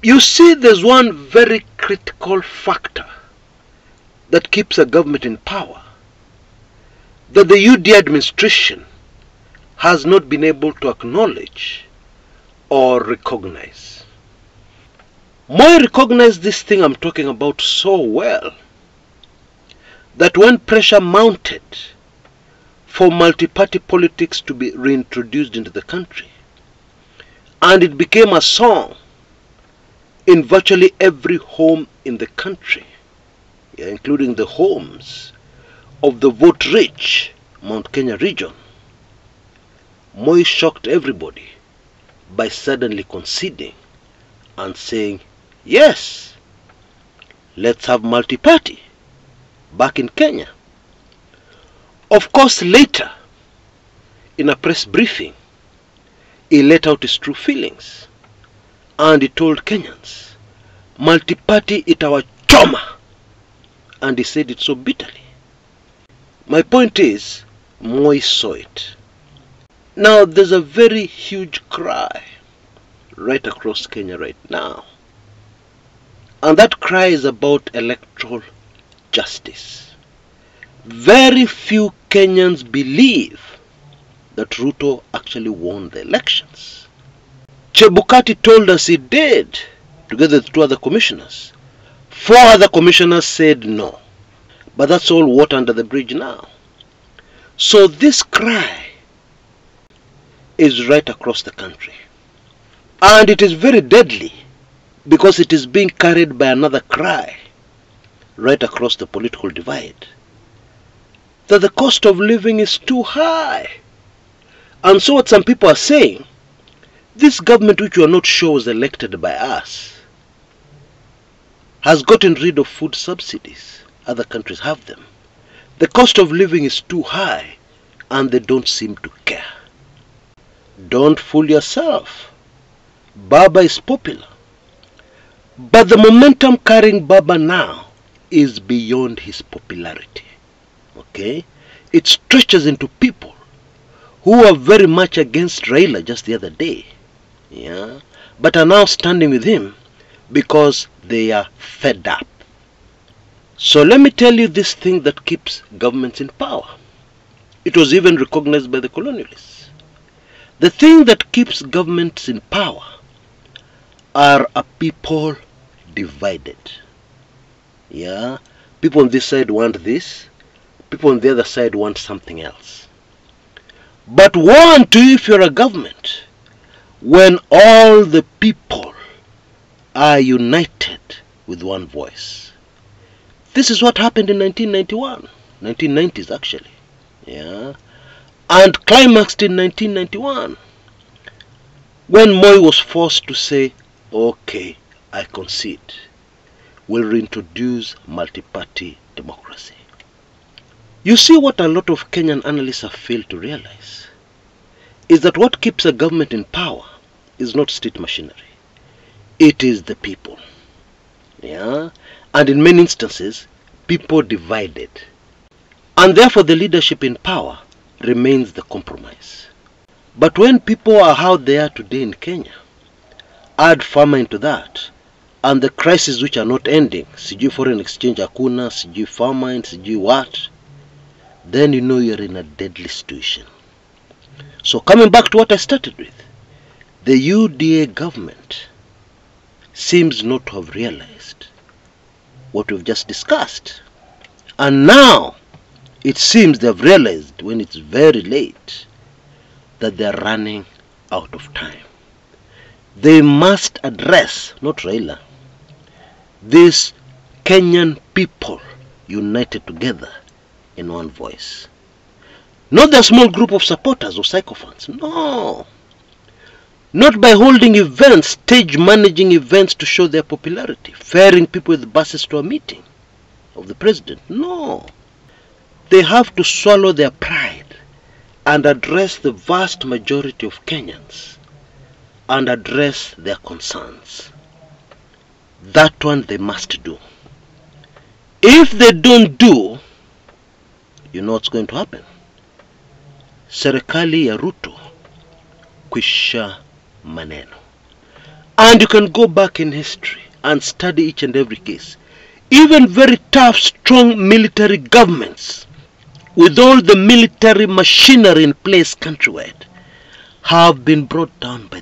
You see, there's one very critical factor that keeps a government in power that the UDA administration has not been able to acknowledge or recognize. Moi recognized this thing I'm talking about so well that when pressure mounted for multi-party politics to be reintroduced into the country, and it became a song in virtually every home in the country, including the homes of the vote-rich Mount Kenya region, Moi shocked everybody by suddenly conceding and saying, yes, let's have multi-party back in Kenya. Of course, later, in a press briefing, he let out his true feelings and he told Kenyans, multi-party it our choma, and he said it so bitterly. My point is, Moi saw it. Now there's a very huge cry right across Kenya right now, and that cry is about electoral justice. Very few Kenyans believe that Ruto actually won the elections. Chebukati told us he did, together with 2 other commissioners. 4 other commissioners said no. But that's all water under the bridge now. So this cry is right across the country. And it is very deadly because it is being carried by another cry right across the political divide, that the cost of living is too high. And so what some people are saying, this government, which we are not sure was elected by us, has gotten rid of food subsidies. Other countries have them. The cost of living is too high and they don't seem to care. Don't fool yourself. Baba is popular. But the momentum carrying Baba now is beyond his popularity. Okay? It stretches into people who are very much against Raila just the other day. Yeah? But are now standing with him because they are fed up. So let me tell you this thing that keeps governments in power. It was even recognized by the colonialists. The thing that keeps governments in power are a people divided. Yeah? People on this side want this, people on the other side want something else. But woe unto you if you're a government when all the people are united with one voice. This is what happened in 1991, 1990s actually, yeah, and climaxed in 1991 when Moi was forced to say, okay, I concede, we'll reintroduce multi-party democracy. You see, what a lot of Kenyan analysts have failed to realize is that what keeps a government in power is not state machinery. It is the people. Yeah? And in many instances, people divided. And therefore the leadership in power remains the compromise. But when people are how they are today in Kenya, add farmer into that, and the crises which are not ending, sijui foreign exchange hakuna, sijui famine, sijui what, then you know you're in a deadly situation. So coming back to what I started with, the UDA government seems not to have realized what we've just discussed. And now it seems they've realized, when it's very late, that they're running out of time. They must address, not Raila, these Kenyan people united together in one voice. Not the small group of supporters or sycophants, no. Not by holding events, stage managing events to show their popularity, ferrying people with buses to a meeting of the president, no. They have to swallow their pride and address the vast majority of Kenyans and address their concerns. That one they must do. If they don't do, you know what's going to happen. Serikali ya Ruto, kwisha maneno. And you can go back in history and study each and every case. Even very tough, strong military governments, with all the military machinery in place countrywide, have been brought down by